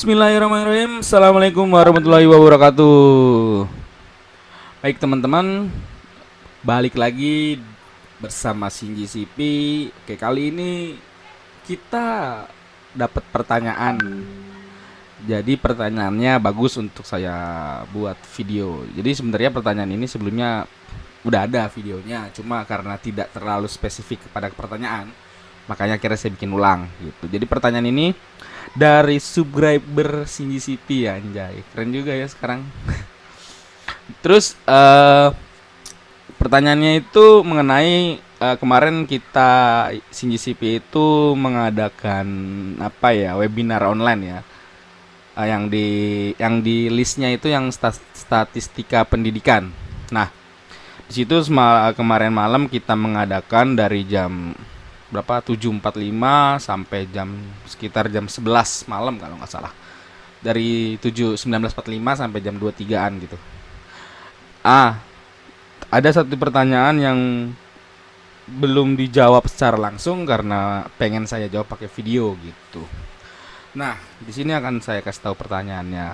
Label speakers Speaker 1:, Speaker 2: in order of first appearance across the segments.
Speaker 1: Bismillahirrahmanirrahim. Assalamualaikum warahmatullahi wabarakatuh. Baik teman-teman, balik lagi bersama Shinji CP. Oke, kali ini kita dapat pertanyaan. Jadi pertanyaannya bagus untuk saya buat video. Jadi sebenarnya pertanyaan ini sebelumnya udah ada videonya, cuma karena tidak terlalu spesifik kepada pertanyaan, makanya akhirnya saya bikin ulang gitu. Jadi pertanyaan ini dari subscriber Shinji CP, ya, anjay. Keren juga ya sekarang. Terus pertanyaannya itu mengenai kemarin kita Shinji CP itu mengadakan apa ya, webinar online ya. Yang di listnya itu yang statistika pendidikan. Nah, di situ kemarin malam kita mengadakan dari jam berapa, 7.45 sampai sekitar jam 11 malam kalau nggak salah. Dari 19.45 sampai jam 23-an gitu. Ada satu pertanyaan yang belum dijawab secara langsung karena pengen saya jawab pakai video gitu. Nah, di sini akan saya kasih tahu pertanyaannya.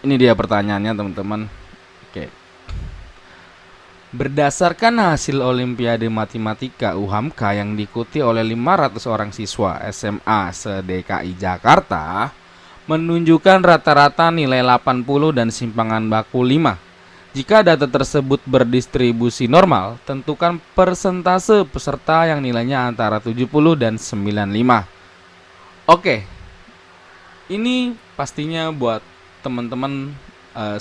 Speaker 1: Ini dia pertanyaannya, teman-teman. Oke. Berdasarkan hasil Olimpiade Matematika UHAMKA yang diikuti oleh 500 orang siswa SMA se-DKI Jakarta, menunjukkan rata-rata nilai 80 dan simpangan baku 5. Jika data tersebut berdistribusi normal, tentukan persentase peserta yang nilainya antara 70 dan 95. Oke, ini pastinya buat teman-teman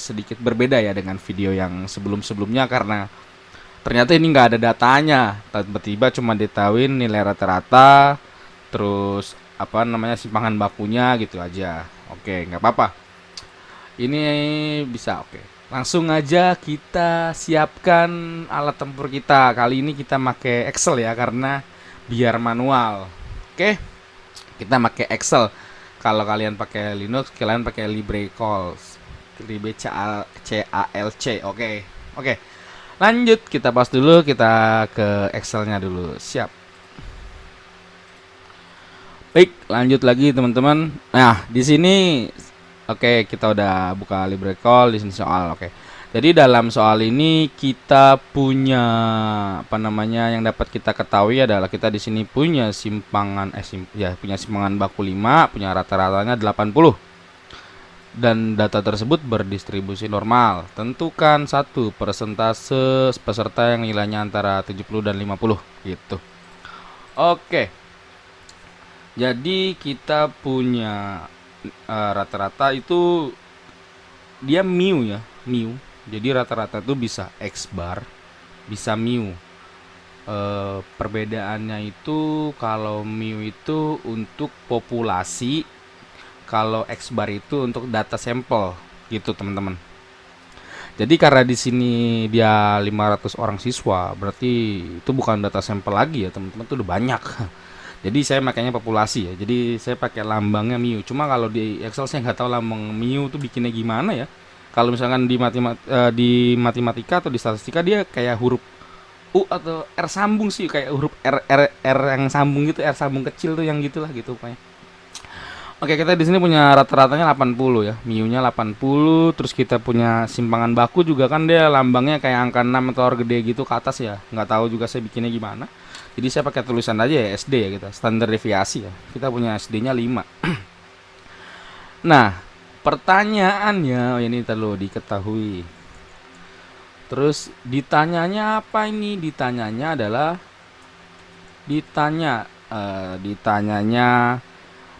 Speaker 1: sedikit berbeda ya dengan video yang sebelum-sebelumnya, karena ternyata ini nggak ada datanya. Tiba-tiba cuma ditahuin nilai rata-rata, terus apa namanya, simpangan bakunya gitu aja. Oke, nggak apa-apa. Ini bisa, oke. Langsung aja kita siapkan alat tempur kita. Kali ini kita pakai Excel ya, karena biar manual. Oke, kita pakai Excel. Kalau kalian pakai Linux, kalian pakai LibreCalc. CALC. Oke. Lanjut, kita pause dulu, kita ke Excelnya dulu. Siap. Baik, lanjut lagi teman-teman. Nah, di sini kita udah buka LibreCalc di sini soal. Jadi dalam soal ini kita punya apa namanya, yang dapat kita ketahui adalah kita di sini punya punya simpangan baku 5, punya rata-ratanya 80. Dan data tersebut berdistribusi normal. Tentukan satu persentase peserta yang nilainya antara 70 dan 50 gitu. Oke. Jadi kita punya rata-rata itu dia mu ya, mu. Jadi rata-rata itu bisa X bar, bisa mu. Perbedaannya itu kalau mu itu untuk populasi, kalau X bar itu untuk data sampel gitu, teman-teman. Jadi karena di sini dia 500 orang siswa, berarti itu bukan data sampel lagi ya, teman-teman, itu udah banyak. Jadi saya makanya populasi ya. Jadi saya pakai lambangnya mu. Cuma kalau di Excel saya nggak tahu lambang mu itu bikinnya gimana ya. Kalau misalkan di matematika atau di statistika dia kayak huruf U atau R sambung sih, kayak huruf R yang sambung gitu, R sambung kecil tuh yang gitulah gitu pokoknya. Oke, kita di sini punya rata-ratanya 80 ya. Mu-nya 80, terus kita punya simpangan baku juga kan dia lambangnya kayak angka 6 atau gede gitu ke atas ya. Nggak tahu juga saya bikinnya gimana. Jadi saya pakai tulisan aja ya, SD ya, kita standar deviasi ya. Kita punya SD-nya 5. Nah, pertanyaannya ini perlu diketahui. Terus ditanyanya apa ini? Ditanyanya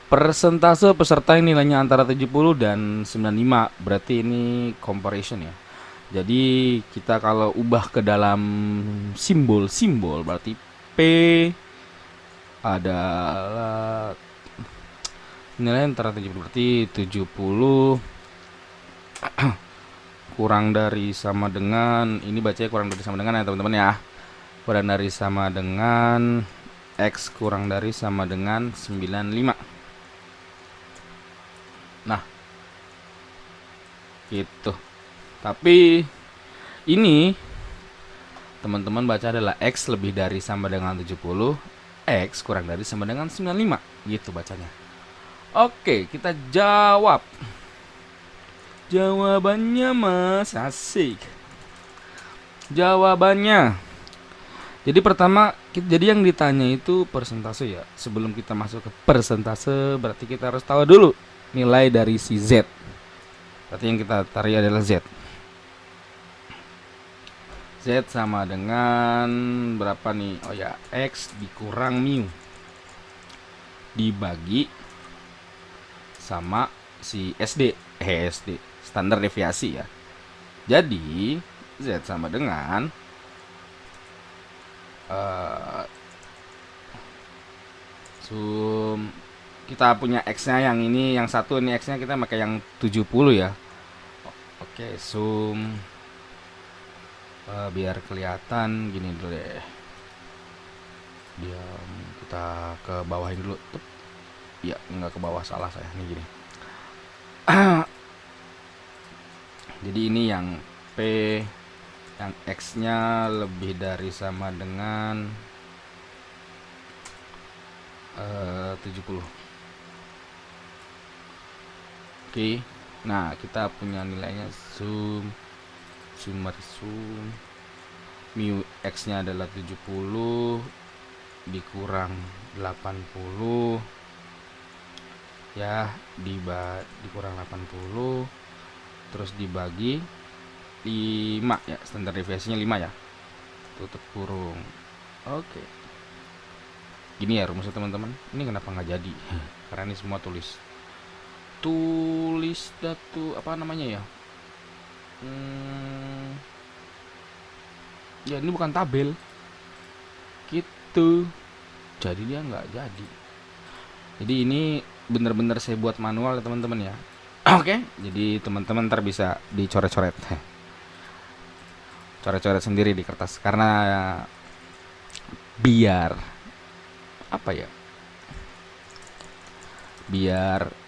Speaker 1: persentase peserta yang nilainya antara 70 dan 95. Berarti ini comparison ya. Jadi kita kalau ubah ke dalam simbol berarti P adalah nilai antara 70, berarti 70 kurang dari sama dengan, ini bacanya kurang dari sama dengan ya teman-teman ya. Kurang dari sama dengan X kurang dari sama dengan 95. Nah, gitu. Tapi ini teman-teman baca adalah X lebih dari sama dengan 70, X kurang dari sama dengan 95. Gitu bacanya. Oke, kita jawab. Jawabannya Mas, asik. Jawabannya. Jadi pertama, jadi yang ditanya itu persentase ya. Sebelum kita masuk ke persentase, berarti kita harus tahu dulu nilai dari si Z. Berarti yang kita cari adalah Z. Z sama dengan berapa nih? Oh ya, X dikurang mu dibagi sama si SD. SD, standar deviasi ya. Jadi Z sama dengan sum, kita punya X-nya yang ini, yang satu ini X-nya kita pakai yang 70 ya. Oke, sum biar kelihatan gini dulu deh. Diam, kita ke bawahin dulu. Ya, nggak ke bawah, salah saya. Nih gini. Jadi ini yang P, yang X-nya lebih dari sama dengan 70. Oke. Nah, kita punya nilainya sum mu X-nya adalah 70 dikurang 80 ya, dikurang 80 terus dibagi 5 ya, standar deviasinya 5 ya, tutup kurung. Oke, gini ya rumusnya teman-teman. Ini kenapa nggak jadi? Karena ini semua tulis datu apa namanya ya, ya ini bukan tabel gitu, jadi dia nggak jadi. Jadi ini bener-bener saya buat manual ya teman-teman ya. Oke, jadi teman-teman ntar bisa dicoret-coret, coret-coret sendiri di kertas, karena biar apa ya, biar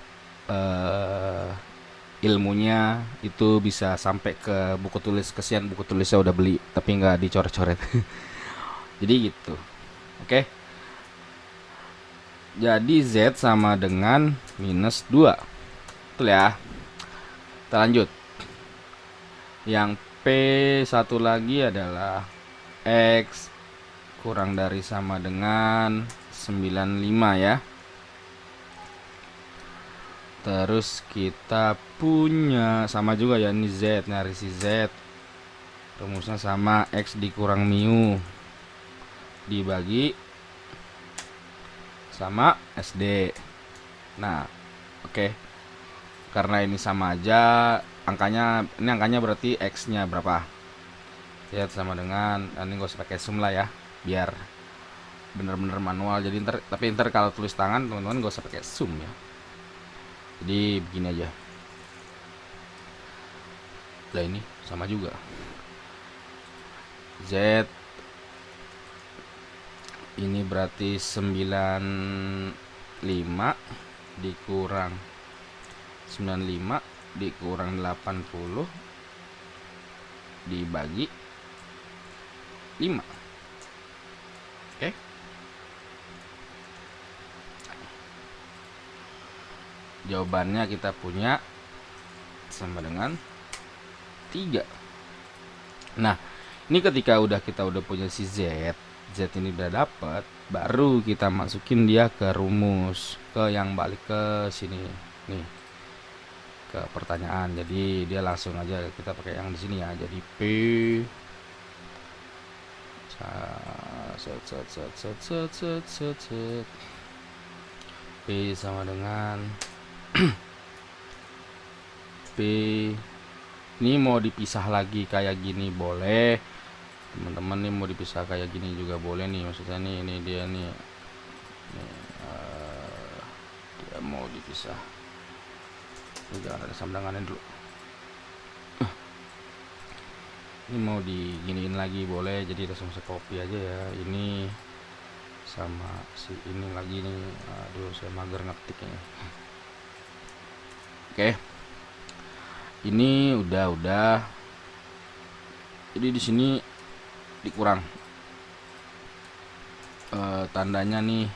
Speaker 1: ilmunya itu bisa sampai ke buku tulis. Kesian buku tulisnya udah beli tapi nggak dicoret-coret. Jadi gitu. Oke, jadi Z sama dengan minus 2. Betul ya. Kita lanjut. Yang P satu lagi adalah X kurang dari sama dengan 95 ya. Terus kita punya sama juga ya, ini Z, nyari si Z. Rumusnya sama, X dikurang mu dibagi sama SD. Nah, oke. Karena ini sama aja angkanya, ini angkanya berarti X-nya berapa? Z sama dengan, ini gak usah pakai sum lah ya, biar bener-bener manual. Jadi tapi ntar kalau tulis tangan teman-teman gak usah pakai sum ya. Jadi begini aja. Lah ini sama juga. Z ini berarti 95 dikurang 95 dikurang 80 dibagi 5. Oke. Jawabannya kita punya sama dengan 3. Nah, ini ketika kita udah punya si Z ini udah dapat, baru kita masukin dia ke rumus, ke yang balik ke sini nih, ke pertanyaan. Jadi dia langsung aja kita pakai yang di sini ya. Jadi P P sama dengan P ini mau dipisah lagi kayak gini boleh teman-teman, nih mau dipisah kayak gini juga boleh nih, maksudnya nih ini dia nih, dia mau dipisah. Ini jangan ada samdangannya dulu. Ini mau diginiin lagi boleh, jadi langsung saya copy aja ya, ini sama si ini lagi nih. Aduh, saya mager ngetiknya. Oke, ini udah. Jadi di sini dikurang, tandanya nih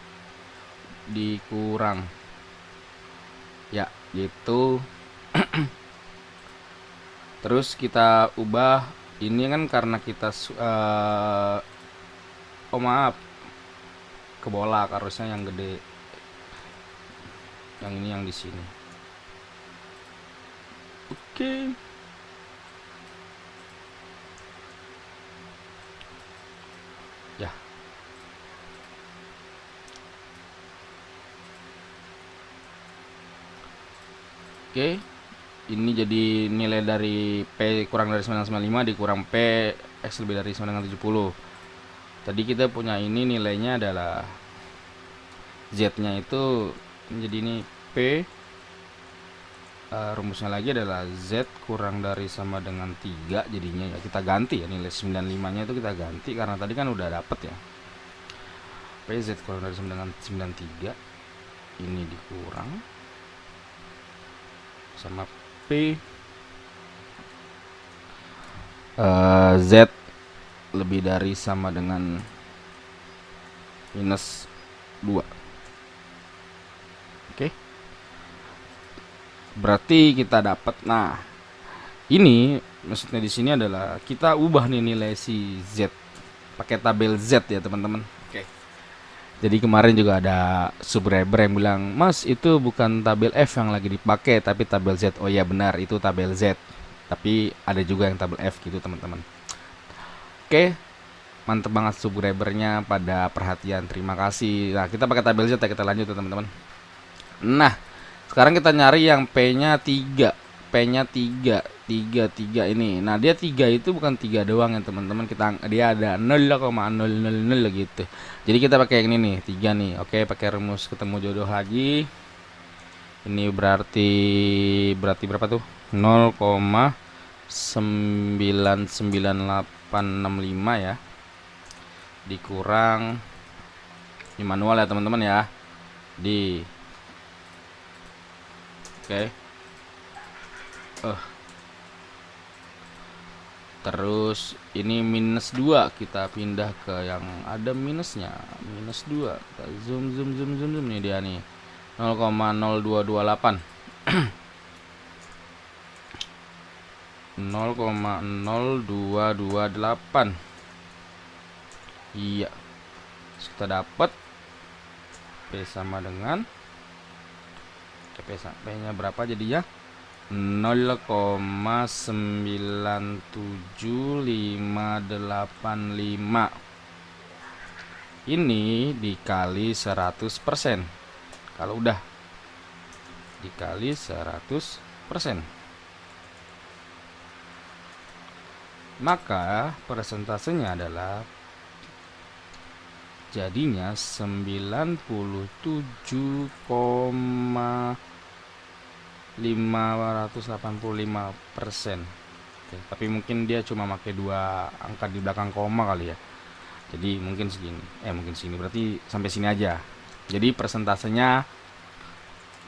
Speaker 1: dikurang. gitu. Terus kita ubah ini kan karena kita oh maaf, kebolak harusnya yang gede, yang ini yang di sini. Oke. Ya. Oke. Ini jadi nilai dari P kurang dari 995 dikurang P X lebih dari 970. Tadi kita punya ini nilainya adalah Z-nya itu menjadi ini P, rumusnya lagi adalah Z kurang dari sama dengan 3, jadinya ya kita ganti ya nilai 95 nya itu kita ganti karena tadi kan udah dapet ya. P Z kurang dari sama dengan 93, ini dikurang sama P Z lebih dari sama dengan minus 2. Oke. Berarti kita dapat, nah ini maksudnya di sini adalah kita ubah nih nilai si Z pakai tabel Z ya teman-teman. Oke. Jadi kemarin juga ada subscriber yang bilang, Mas itu bukan tabel F yang lagi dipakai tapi tabel Z. Oh ya benar, itu tabel Z. Tapi ada juga yang tabel F gitu teman-teman. Oke, mantep banget subscribernya pada perhatian, terima kasih. Nah kita pakai tabel Z ya, kita lanjut ya teman-teman. Nah sekarang kita nyari yang P-nya 3. P-nya 3 ini. Nah, dia 3 itu bukan 3 doang ya, teman-teman. Dia ada 0,000 gitu. Jadi kita pakai yang ini nih, 3 nih. Oke, pakai rumus ketemu jodoh lagi. Ini berarti berapa tuh? 0,99865 ya. Dikurang ini manual ya, teman-teman ya. Oke. Terus ini minus 2, kita pindah ke yang ada minusnya. Minus 2. Kita zoom nih dia nih. 0,0228. 0,0228. Iya. Terus kita dapat P sama dengan P-nya berapa jadinya? 0,97585. Ini dikali 100%. Kalau udah dikali 100%, maka persentasenya adalah jadinya 97,585%. Oke, tapi mungkin dia cuma pakai 2 angka di belakang koma kali ya. Jadi mungkin segini. Berarti sampai sini aja. Jadi persentasenya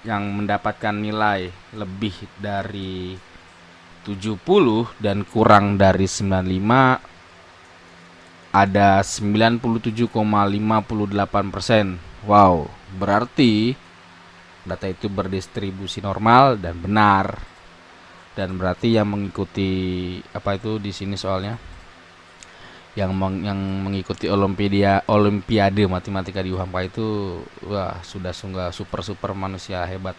Speaker 1: yang mendapatkan nilai lebih dari 70 dan kurang dari 95 ada 97,58%. Wow, berarti data itu berdistribusi normal dan benar. Dan berarti yang mengikuti apa itu di sini soalnya yang mengikuti olimpiade matematika di UHAMKA itu wah sudah sungguh super manusia hebat.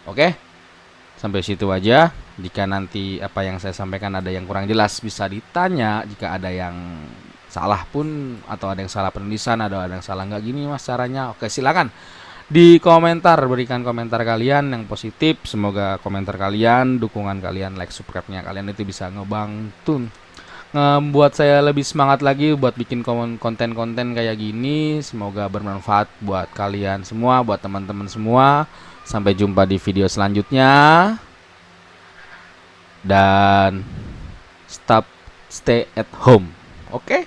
Speaker 1: Oke. Sampai situ aja. Jika nanti apa yang saya sampaikan ada yang kurang jelas bisa ditanya. Jika ada yang salah pun atau ada yang salah penulisan, ada yang salah nggak gini mas caranya. Oke, silakan di komentar, berikan komentar kalian yang positif. Semoga komentar kalian, dukungan kalian, like, subscribe-nya kalian itu bisa ngebantu buat saya lebih semangat lagi buat bikin konten-konten kayak gini. Semoga bermanfaat buat kalian semua, buat teman-teman semua. Sampai jumpa di video selanjutnya. Dan stay at home. Oke?